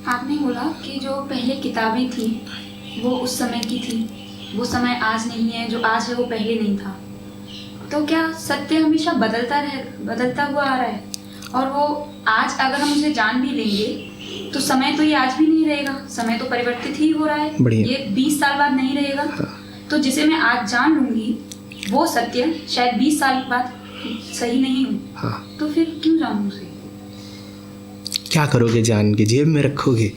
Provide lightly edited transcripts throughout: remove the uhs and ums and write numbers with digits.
आपने बोला कि जो पहले किताबें थी वो उस समय की थी, वो समय आज नहीं है, जो आज है वो पहले नहीं था। तो क्या सत्य हमेशा बदलता हुआ आ रहा है? और वो आज अगर हम उसे जान भी लेंगे तो समय तो ये आज भी नहीं रहेगा, समय तो परिवर्तित ही हो रहा है। ये 20 साल बाद नहीं रहेगा। तो जिसे मैं आज जान लूंगी वो सत्य शायद 20 साल बाद सही नहीं हो। तो फिर क्यों जानूं उसे? क्या करोगे जान के? जेब में रखोगे?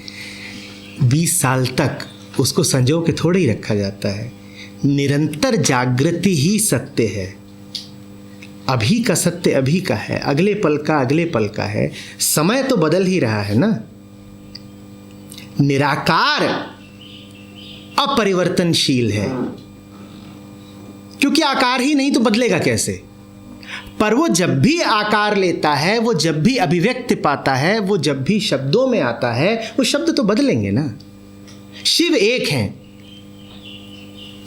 20 साल तक उसको संजो के थोड़े ही रखा जाता है। निरंतर जागृति ही सत्य है। अभी का सत्य अभी का है, अगले पल का अगले पल का है। समय तो बदल ही रहा है ना। निराकार अपरिवर्तनशील है, क्योंकि आकार ही नहीं तो बदलेगा कैसे? पर वो जब भी आकार लेता है, वो जब भी अभिव्यक्ति पाता है, वो जब भी शब्दों में आता है, वो शब्द तो बदलेंगे ना। शिव एक हैं,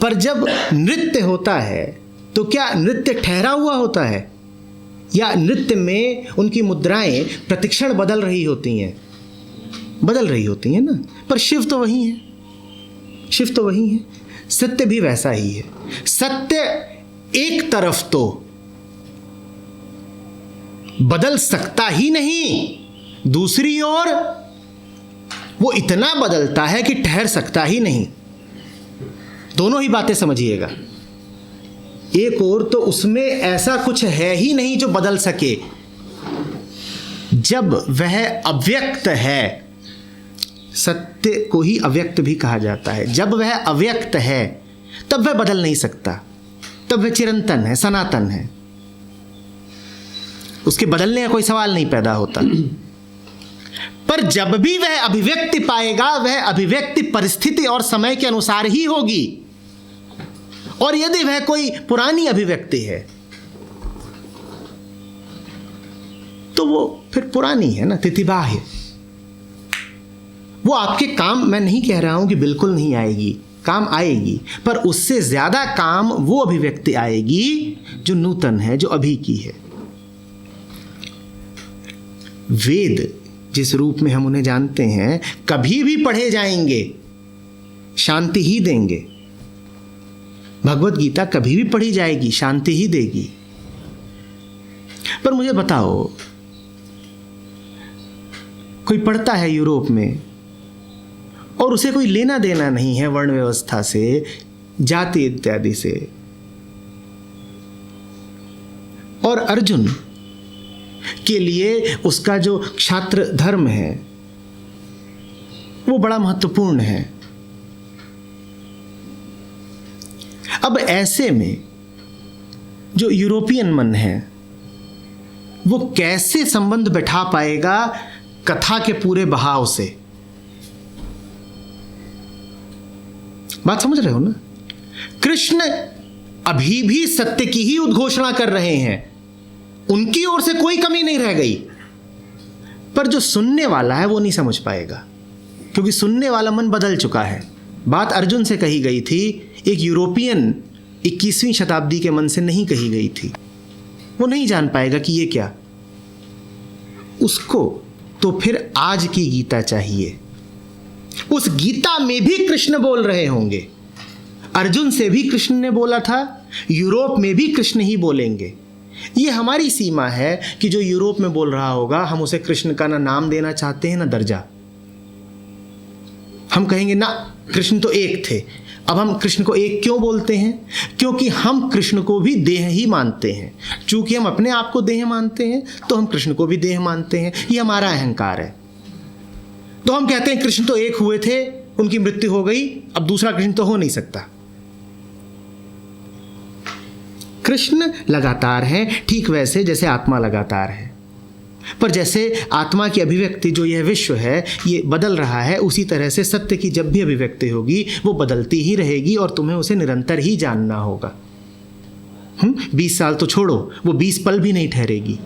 पर जब नृत्य होता है तो क्या नृत्य ठहरा हुआ होता है, या नृत्य में उनकी मुद्राएं प्रतिक्षण बदल रही होती हैं ना। पर शिव तो वही है, शिव तो वही है। सत्य भी वैसा ही है। सत्य एक तरफ तो बदल सकता ही नहीं, दूसरी ओर वो इतना बदलता है कि ठहर सकता ही नहीं। दोनों ही बातें समझिएगा। एक और तो उसमें ऐसा कुछ है ही नहीं जो बदल सके। जब वह अव्यक्त है, सत्य को ही अव्यक्त भी कहा जाता है, जब वह अव्यक्त है तब वह बदल नहीं सकता, तब वह चिरंतन है, सनातन है। उसके बदलने का कोई सवाल नहीं पैदा होता। पर जब भी वह अभिव्यक्ति पाएगा, वह अभिव्यक्ति परिस्थिति और समय के अनुसार ही होगी। और यदि वह कोई पुरानी अभिव्यक्ति है तो वो फिर पुरानी है ना, तिथिबाह्य। वो आपके काम, मैं नहीं कह रहा हूं कि बिल्कुल नहीं आएगी, काम आएगी, पर उससे ज्यादा काम वो अभिव्यक्ति आएगी जो नूतन है, जो अभी की है। वेद जिस रूप में हम उन्हें जानते हैं, कभी भी पढ़े जाएंगे शांति ही देंगे। भगवत गीता कभी भी पढ़ी जाएगी शांति ही देगी। पर मुझे बताओ, कोई पढ़ता है यूरोप में और उसे कोई लेना देना नहीं है वर्ण व्यवस्था से, जाति इत्यादि से, और अर्जुन के लिए उसका जो क्षात्र धर्म है वो बड़ा महत्वपूर्ण है। अब ऐसे में जो यूरोपियन मन है वो कैसे संबंध बैठा पाएगा कथा के पूरे बहाव से? बात समझ रहे हो ना? कृष्ण अभी भी सत्य की ही उद्घोषणा कर रहे हैं, उनकी ओर से कोई कमी नहीं रह गई। पर जो सुनने वाला है वो नहीं समझ पाएगा, क्योंकि सुनने वाला मन बदल चुका है। बात अर्जुन से कही गई थी, एक यूरोपियन 21वीं शताब्दी के मन से नहीं कही गई थी। वो नहीं जान पाएगा कि ये क्या। उसको तो फिर आज की गीता चाहिए। उस गीता में भी कृष्ण बोल रहे होंगे। अर्जुन से भी कृष्ण ने बोला था, यूरोप में भी कृष्ण ही बोलेंगे। ये हमारी सीमा है कि जो यूरोप में बोल रहा होगा हम उसे कृष्ण का ना नाम देना चाहते हैं ना दर्जा। हम कहेंगे ना, कृष्ण तो एक थे। अब हम कृष्ण को एक क्यों बोलते हैं? क्योंकि हम कृष्ण को भी देह ही मानते हैं। चूंकि हम अपने आप को देह मानते हैं तो हम कृष्ण को भी देह मानते हैं। ये हमारा अहंकार है। तो हम कहते हैं कृष्ण तो एक हुए थे, उनकी मृत्यु हो गई, अब दूसरा कृष्ण तो हो नहीं सकता। कृष्ण लगातार है, ठीक वैसे जैसे आत्मा लगातार है। पर जैसे आत्मा की अभिव्यक्ति जो यह विश्व है ये बदल रहा है, उसी तरह से सत्य की जब भी अभिव्यक्ति होगी वो बदलती ही रहेगी और तुम्हें उसे निरंतर ही जानना होगा। 20 साल तो छोड़ो, वो 20 पल भी नहीं ठहरेगी।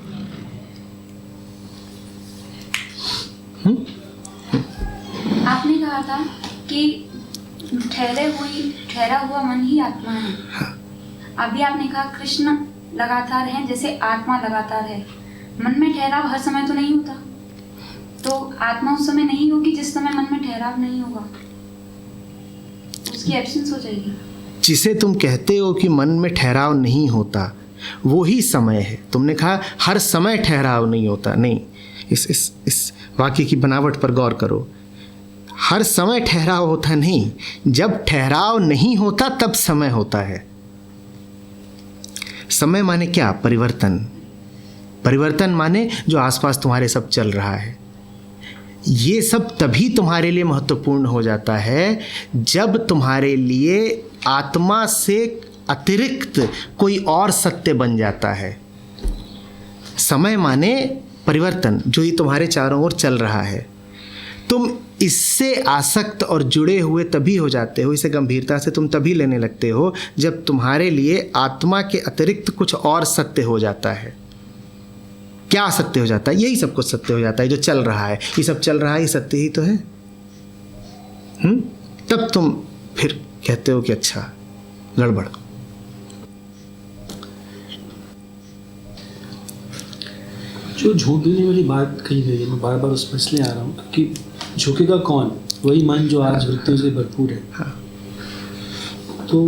आपने कहा था कि ठहरा हुआ मन ही आत्मा है। हाँ। अभी आपने कहा कृष्ण लगातार हैं जैसे आत्मा लगातार है। मन में ठहराव हर समय तो नहीं होता, तो आत्मा उस समय नहीं होगी जिस समय मन में ठहराव नहीं होगा, उसकी एब्सेंस हो जाएगी। जिसे तुम कहते हो कि मन में ठहराव नहीं होता वो ही समय है। तुमने कहा हर समय ठहराव नहीं होता, नहीं, इस वाक्य की बनावट पर गौर करो। हर समय ठहराव होता नहीं, जब ठहराव नहीं होता तब समय होता है। समय माने क्या? परिवर्तन। परिवर्तन माने जो आसपास तुम्हारे सब चल रहा है, ये सब तभी तुम्हारे लिए महत्वपूर्ण हो जाता है जब तुम्हारे लिए आत्मा से अतिरिक्त कोई और सत्य बन जाता है। समय माने परिवर्तन, जो ही तुम्हारे चारों ओर चल रहा है। तुम इससे आसक्त और जुड़े हुए तभी हो जाते हो, इसे गंभीरता से तुम तभी लेने लगते हो जब तुम्हारे लिए आत्मा के अतिरिक्त कुछ और सत्य हो जाता है। क्या सत्य हो जाता है? यही सब कुछ सत्य हो जाता है जो चल रहा है। ये सब चल रहा है, ये सत्य ही तो है। तब तुम फिर कहते हो कि अच्छा, गड़बड़। जो झोंकने वाली बात कही गई है, मैं बार बार उस पर इसलिए आ रहा हूँ कि झुकेगा कौन? वही मन जो आज वृत्तियों से भरपूर है। हाँ। तो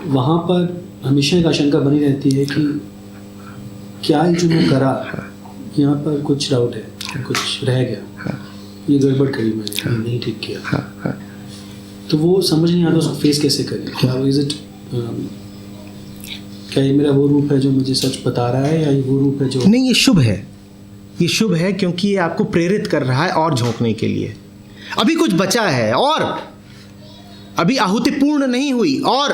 वहाँ पर हमेशा एक आशंका बनी रहती है कि क्या जो मैं करा, यहाँ पर कुछ डाउट है, कुछ रह गया, ये गड़बड़ करी मैंने, नहीं ठीक किया। तो वो समझ नहीं आता उसको फेस कैसे करें। क्या वो क्या ये मेरा वो रूप है जो मुझे सच बता रहा है, या ये वो रूप है जो नहीं? ये शुभ है, ये शुभ है क्योंकि ये आपको प्रेरित कर रहा है और झोंकने के लिए। अभी कुछ बचा है और अभी आहुति पूर्ण नहीं हुई, और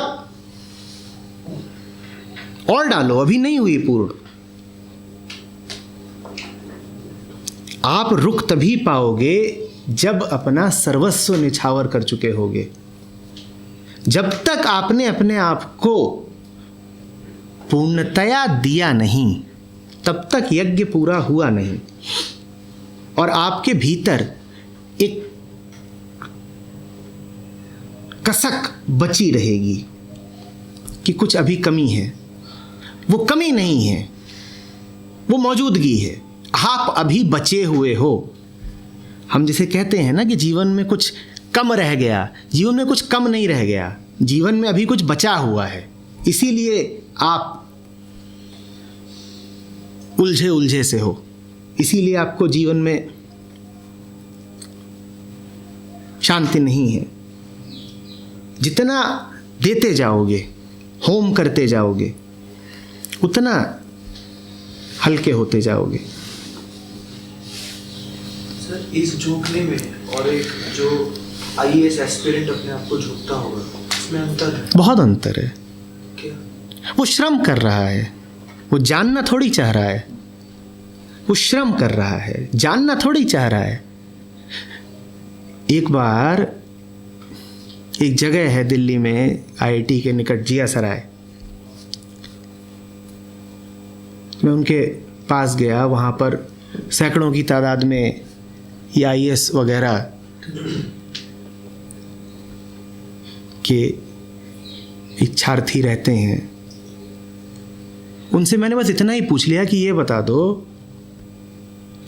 डालो, अभी नहीं हुई पूर्ण। आप रुक तभी पाओगे जब अपना सर्वस्व निछावर कर चुके होगे। जब तक आपने अपने आप को पूर्णतया दिया नहीं, तब तक यज्ञ पूरा हुआ नहीं। और आपके भीतर एक कसक बची रहेगी कि कुछ अभी कमी है। वो कमी नहीं है, वो मौजूदगी है। आप अभी बचे हुए हो। हम जिसे कहते हैं ना कि जीवन में कुछ कम रह गया, जीवन में कुछ कम नहीं रह गया, जीवन में अभी कुछ बचा हुआ है। इसीलिए आप उलझे से हो, इसीलिए आपको जीवन में शांति नहीं है। जितना देते जाओगे, होम करते जाओगे, उतना हल्के होते जाओगे। सर, इस झोंकने में और एक जो आईएएस एस्पिरेंट अपने आप को झोंकता होगा, इसमें अंतर है? बहुत अंतर है। क्या? वो श्रम कर रहा है, वो जानना थोड़ी चाह रहा है। वो श्रम कर रहा है, जानना थोड़ी चाह रहा है। एक बार एक जगह है दिल्ली में, आईआईटी के निकट, जिया सराय। मैं उनके पास गया, वहाँ पर सैकड़ों की तादाद में ये आईएएस वगैरह के इच्छार्थी रहते हैं। उनसे मैंने बस इतना ही पूछ लिया कि ये बता दो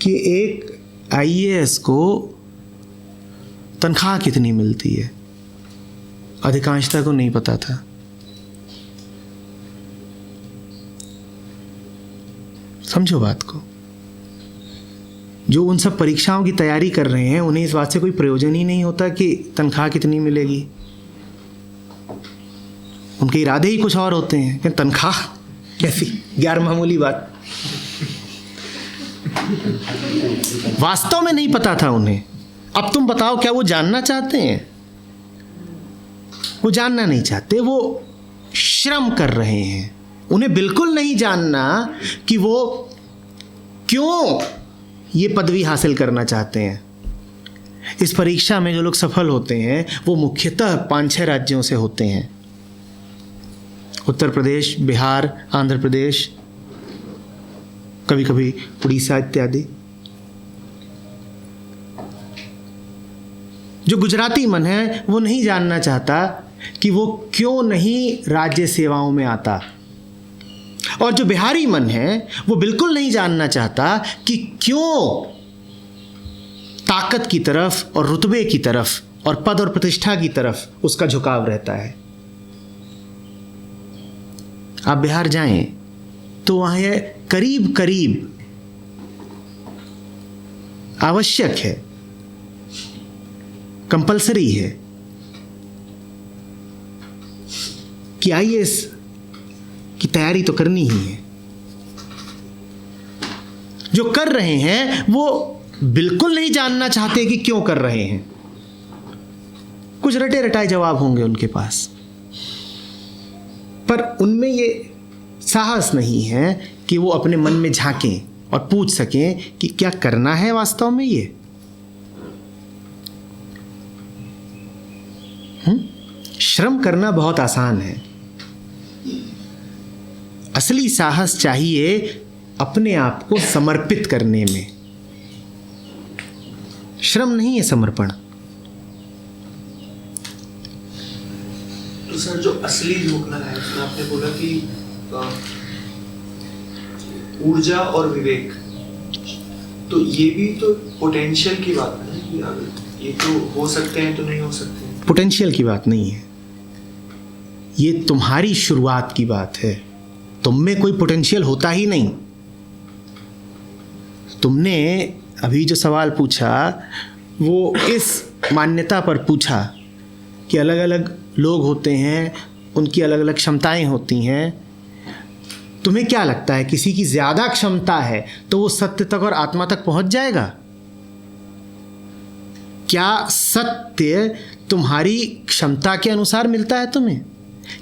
कि एक आईएएस को तनख्वाह कितनी मिलती है। अधिकांशता को नहीं पता था। समझो बात को। जो उन सब परीक्षाओं की तैयारी कर रहे हैं, उन्हें इस बात से कोई प्रयोजन ही नहीं होता कि तनख्वाह कितनी मिलेगी। उनके इरादे ही कुछ और होते हैं कि तनख्वाह कैसी, गैर मामूली बात। वास्तव में नहीं पता था उन्हें। अब तुम बताओ, क्या वो जानना चाहते हैं? वो जानना नहीं चाहते, वो श्रम कर रहे हैं। उन्हें बिल्कुल नहीं जानना कि वो क्यों ये पदवी हासिल करना चाहते हैं। इस परीक्षा में जो लोग सफल होते हैं वो मुख्यतः 5-6 राज्यों से होते हैं। उत्तर प्रदेश, बिहार, आंध्र प्रदेश, कभी कभी उड़ीसा इत्यादि। जो गुजराती मन है वो नहीं जानना चाहता कि वो क्यों नहीं राज्य सेवाओं में आता। और जो बिहारी मन है वो बिल्कुल नहीं जानना चाहता कि क्यों ताकत की तरफ और रुतबे की तरफ और पद और प्रतिष्ठा की तरफ उसका झुकाव रहता है। आप बिहार जाएं तो वहां यह करीब करीब आवश्यक है, कंपलसरी है कि आईएएस की तैयारी तो करनी ही है। जो कर रहे हैं वो बिल्कुल नहीं जानना चाहते कि क्यों कर रहे हैं। कुछ रटे रटाए जवाब होंगे उनके पास, पर उनमें ये साहस नहीं है कि वो अपने मन में झांकें और पूछ सकें कि क्या करना है वास्तव में ये। श्रम करना बहुत आसान है, असली साहस चाहिए अपने आप को समर्पित करने में। श्रम नहीं है समर्पण। तो सर जो असली झोंकना है उसमें आपने बोला कि ऊर्जा और विवेक, तो ये भी तो पोटेंशियल की बात है ना कि अगर ये तो हो सकते हैं तो नहीं हो सकते हैं। पोटेंशियल की बात नहीं है, ये तुम्हारी शुरुआत की बात है। तुम में कोई पोटेंशियल होता ही नहीं। तुमने अभी जो सवाल पूछा वो इस मान्यता पर पूछा कि अलग अलग लोग होते हैं, उनकी अलग अलग क्षमताएं होती हैं। तुम्हें क्या लगता है किसी की ज़्यादा क्षमता है तो वो सत्य तक और आत्मा तक पहुंच जाएगा? क्या सत्य तुम्हारी क्षमता के अनुसार मिलता है तुम्हें?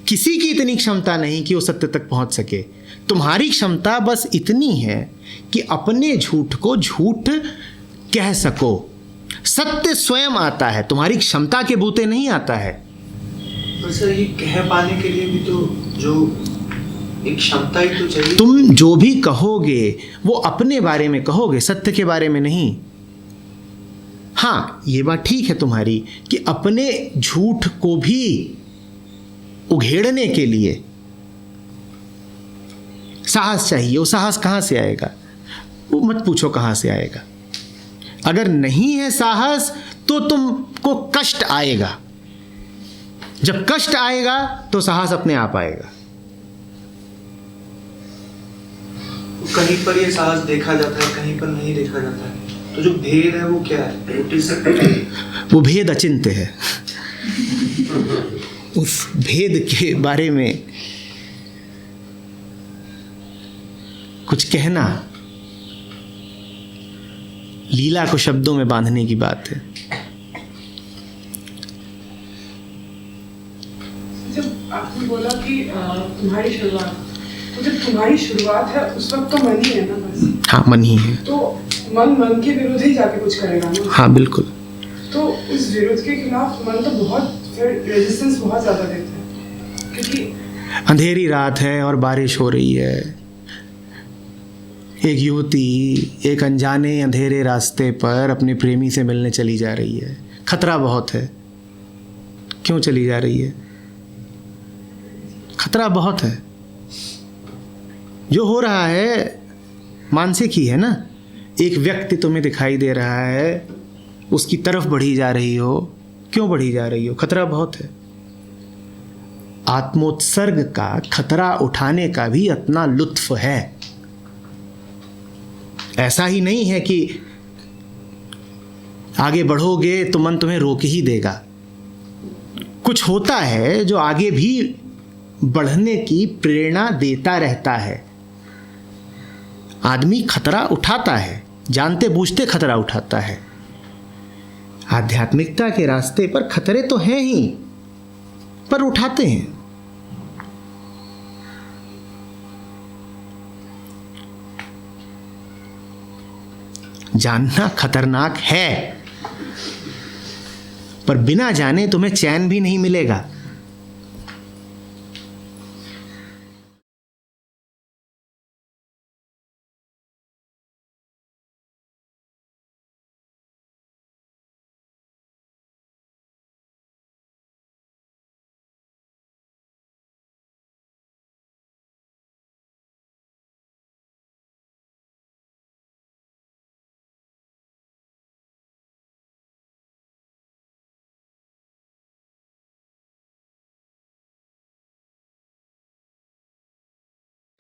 किसी की इतनी क्षमता नहीं कि वो सत्य तक पहुंच सके। तुम्हारी क्षमता बस इतनी है कि अपने झूठ को झूठ कह सको। सत्य स्वयं आता है, तुम्हारी क्षमता के बूते नहीं आता है। पर सर ये कह पाने के लिए भी तो जो एक क्षमता ही तो चाहिए। तुम जो भी कहोगे वो अपने बारे में कहोगे, सत्य के बारे में नहीं। हाँ, ये बात ठीक है तुम्हारी कि अपने झूठ को भी उघेड़ने के लिए साहस चाहिए। वो साहस कहाँ से आएगा? वो मत पूछो कहाँ से आएगा। अगर नहीं है साहस तो तुमको कष्ट आएगा। जब कष्ट आएगा तो साहस अपने आप आएगा। कहीं पर ये साहस देखा जाता है, कहीं पर नहीं देखा जाता है। तो जो भेद है वो क्या है? वो भेद अचिंत्य है। उस भेद के बारे में कुछ कहना लीला को शब्दों में बांधने की बात है। जब आपने बोला कि तुम्हारी शुरुआत, तो जब तुम्हारी शुरुआत है उस वक्त तो मन ही है ना बस। हाँ, मन ही है। तो मन के विरुद्ध ही जाके कुछ करेगा ना। हाँ बिल्कुल। तो उस विरोध के खिलाफ मन तो बहुत फिर रेजिस्टेंस बहुत ज़्यादा देता है, क्योंकि अंधेरी रात है और बारिश हो रही है। एक युवती एक अनजाने अंधेरे रास्ते पर अपने प्रेमी से मिलने चली जा रही है। खतरा बहुत है। क्यों चली जा रही है? खतरा बहुत है। जो हो रहा है मानसिक ही है ना। एक व्यक्ति तुम्हें दिखाई दे रहा है, उसकी तरफ बढ़ी जा रही हो। क्यों बढ़ी जा रही हो? खतरा बहुत है। आत्मोत्सर्ग का खतरा उठाने का भी अपना लुत्फ है। ऐसा ही नहीं है कि आगे बढ़ोगे तो मन तुम्हें रोक ही देगा। कुछ होता है जो आगे भी बढ़ने की प्रेरणा देता रहता है। आदमी खतरा उठाता है, जानते बूझते खतरा उठाता है। आध्यात्मिकता के रास्ते पर खतरे तो हैं ही, पर उठाते हैं। जानना खतरनाक है, पर बिना जाने तुम्हें चैन भी नहीं मिलेगा।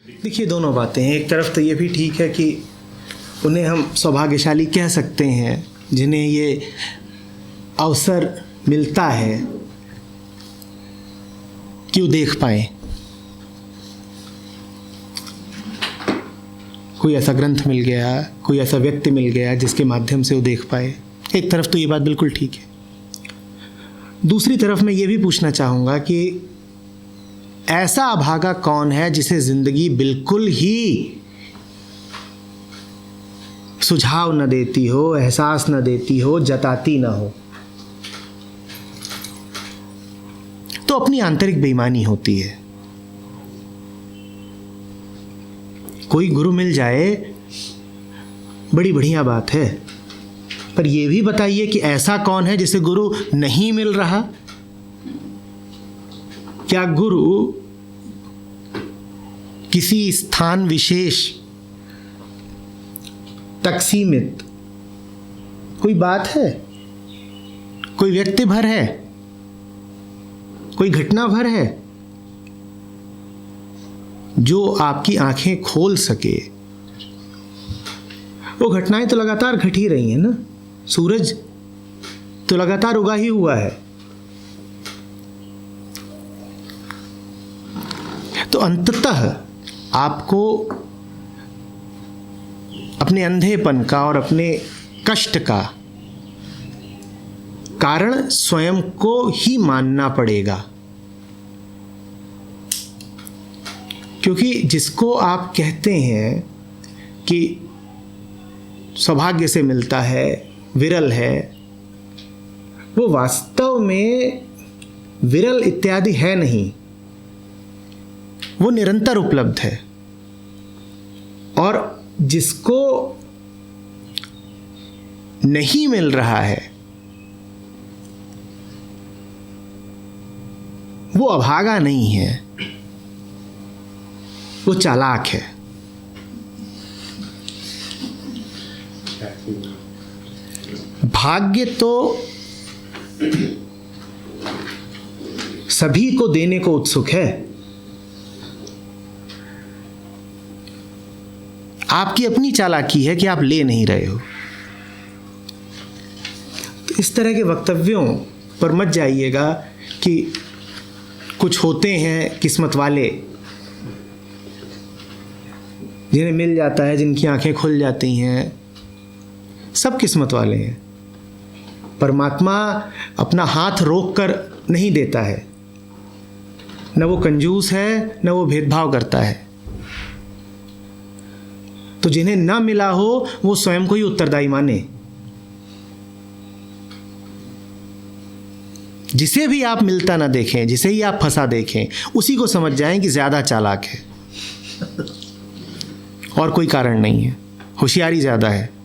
देखिए, दोनों बातें हैं। एक तरफ तो ये भी ठीक है कि उन्हें हम सौभाग्यशाली कह सकते हैं जिन्हें ये अवसर मिलता है कि वो देख पाए, कोई ऐसा ग्रंथ मिल गया, कोई ऐसा व्यक्ति मिल गया जिसके माध्यम से वो देख पाए। एक तरफ तो ये बात बिल्कुल ठीक है। दूसरी तरफ मैं ये भी पूछना चाहूँगा कि ऐसा अभागा कौन है जिसे ज़िंदगी बिल्कुल ही सुझाव न देती हो, एहसास न देती हो, जताती न हो? तो अपनी आंतरिक बेईमानी होती है। कोई गुरु मिल जाए बड़ी बढ़िया बात है, पर यह भी बताइए कि ऐसा कौन है जिसे गुरु नहीं मिल रहा? क्या गुरु किसी स्थान विशेष तक सीमित कोई बात है, कोई व्यक्ति भर है, कोई घटना भर है जो आपकी आंखें खोल सके? वो घटनाएं तो लगातार घट ही रही हैं ना। सूरज तो लगातार उगा ही हुआ है। तो अंततः आपको अपने अंधेपन का और अपने कष्ट का कारण स्वयं को ही मानना पड़ेगा, क्योंकि जिसको आप कहते हैं कि सौभाग्य से मिलता है, विरल है, वो वास्तव में विरल इत्यादि है नहीं, वो निरंतर उपलब्ध है। और जिसको नहीं मिल रहा है वो अभागा नहीं है, वो चालाक है। भाग्य तो सभी को देने को उत्सुक है। आपकी अपनी चालाकी है कि आप ले नहीं रहे हो। तो इस तरह के वक्तव्यों पर मत जाइएगा कि कुछ होते हैं किस्मत वाले जिन्हें मिल जाता है, जिनकी आंखें खुल जाती हैं। सब किस्मत वाले हैं। परमात्मा अपना हाथ रोक कर नहीं देता है, न वो कंजूस है, न वो भेदभाव करता है। तो जिन्हें ना मिला हो वो स्वयं को ही उत्तरदायी माने। जिसे भी आप मिलता ना देखें, जिसे ही आप फंसा देखें, उसी को समझ जाएं कि ज़्यादा चालाक है और कोई कारण नहीं है, होशियारी ज़्यादा है।